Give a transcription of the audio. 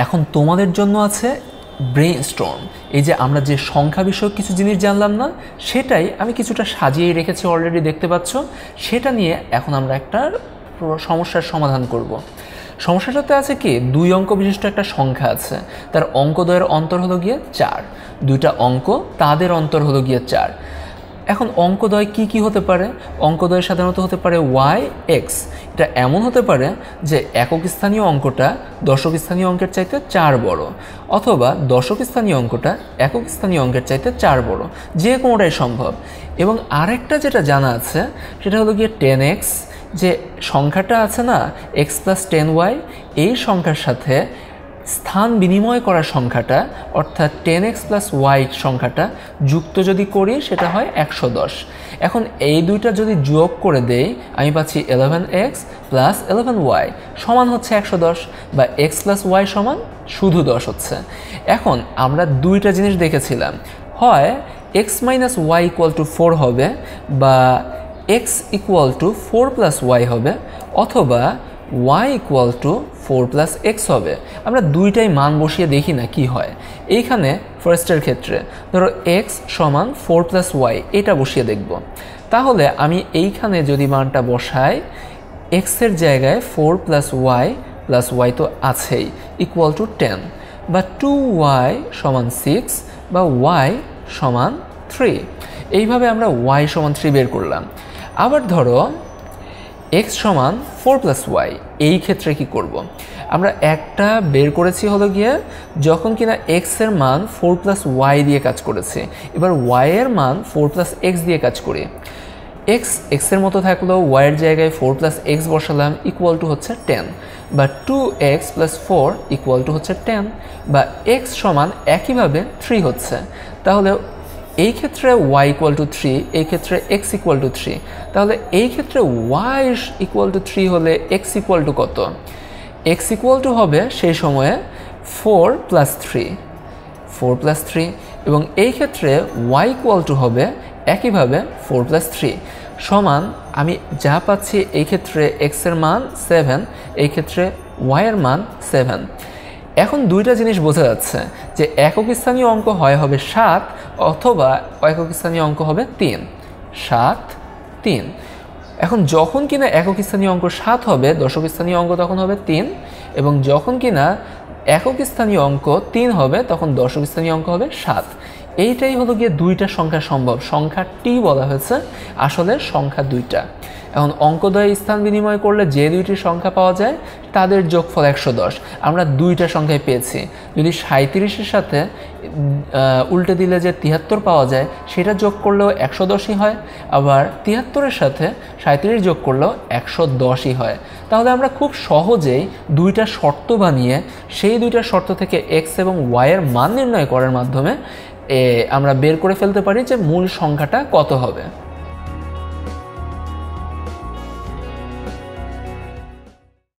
এখন তোমাদের জন্য আছে ব্রেইনস্টর্ম। এই যে আমরা যে সংখ্যা বিষয়ক কিছু জিনিস জানলাম না, সেটাই আমি কিছুটা সাজিয়ে রেখেছি, অলরেডি দেখতে পাচ্ছ। সেটা নিয়ে এখন আমরা একটা সমস্যার সমাধান করব। সমস্যাটাতে আছে কি, 2 অঙ্ক বিশিষ্ট একটা সংখ্যা আছে, তার অঙ্কদ্বয়ের অন্তর হলো গিয়ে 4। দুইটা অঙ্ক, তাদের অন্তর হলো গিয়ে 4। এখন অঙ্কদ্বয় কি কি হতে পারে? অঙ্কদ্বয় সাধারণত হতে পারে y x। এটা এমন হতে পারে যে একক স্থানীয় অঙ্কটা দশক স্থানীয় অঙ্কের চাইতে 4 বড়, অথবা দশক স্থানীয় অঙ্কটা একক স্থানীয় অঙ্কের চাইতে 4 বড়, যে কোনোটাই সম্ভব। এবং আরেকটা যেটা জানা আছে সেটা হলো গিয়ে 10x। যে সংখ্যাটা আছে না x + 10y, এই সংখ্যার সাথে স্থান বিনিময় করা সংখ্যাটা অর্থাৎ 10x + y সংখ্যাটা যুক্ত যদি করি সেটা হয় 110। এখন এই দুইটা যদি যোগ করে দেই আমি পাচ্ছি 11x + 11y সমান হচ্ছে 110, বা x + y সমান শুধু 10 হচ্ছে। এখন আমরা দুইটা জিনিস দেখেছিলাম, হয় x - y = 4 হবে, বা x = 4 + y হবে, অথবা y = 4 + x হবে। আমরা দুইটাই মান বসিয়ে দেখি না কি হয়। এইখানে ফার্স্টের ক্ষেত্রে ধরো x = 4 + y, এটা বসিয়ে দেখব। তাহলে আমি এইখানে যদি মানটা বসাই, x এর জায়গায় 4 + y তো আছেই, = 10, বা 2y = 6, বা y = 3। এইভাবে আমরা y = 3 বের করলাম। আবার ধরো x = 4 + y, এই ক্ষেত্রে কি করব? আমরা একটা বের করেছি হলো গিয়ে যখন কিনা x এর মান 4 + y দিয়ে কাজ করেছে। এবার y এর মান 4 + x দিয়ে কাজ করি। x এর মতো থাকলো, y এর জায়গায় 4 + x বসালাম, = হচ্ছে 10, বা 2x + 4 = হচ্ছে 10, বা x সমান একইভাবে 3 হচ্ছে। তাহলে এই ক্ষেত্রে y = 3, এই ক্ষেত্রে x = 3। তাহলে এই ক্ষেত্রে y = 3 হলে x = কত? x = হবে সেই সময়ে 4 + 3, 4 + 3, এবং এই ক্ষেত্রে y = হবে একইভাবে 4 + 3 সমান, আমি যা পাচ্ছি এই ক্ষেত্রে x এর মান 7, এই ক্ষেত্রে y এর মান 7। এখন দুইটা জিনিস বোঝা যাচ্ছে যে একক স্থানীয় অঙ্ক হবে 7, অথবা একক স্থানীয় অঙ্ক হবে 3, 7, 3। এখন যখন কিনা একক স্থানীয় অঙ্ক 7 হবে, দশক স্থানীয় অঙ্ক তখন হবে 3, এবং যখন কিনা একক স্থানীয় অঙ্ক 3 হবে তখন দশক স্থানীয় অঙ্ক হবে 7। এইটাই হলো গিয়ে দুইটা সংখ্যা সম্ভব। সংখ্যা টি বলা হয়েছে, আসলে সংখ্যা দুইটা। এখন অঙ্কদ্বয়ে স্থান বিনিময় করলে যে দুইটি সংখ্যা পাওয়া যায় তাদের যোগফল 110। আমরা দুইটা সংখ্যায় পেয়েছি। যদি 37-এর সাথে উল্টে দিলে যে 73 পাওয়া যায়, সেটা যোগ করলেও 110ই হয়, আবার 73-এর সাথে 37 যোগ করলেও 110ই হয়। তাহলে আমরা খুব সহজেই দুইটা শর্ত বানিয়ে সেই দুইটা শর্ত থেকে x এবং y এর মান নির্ণয় করার মাধ্যমে আমরা বের করে ফেলতে পারি যে মূল সংখ্যাটা কত হবে।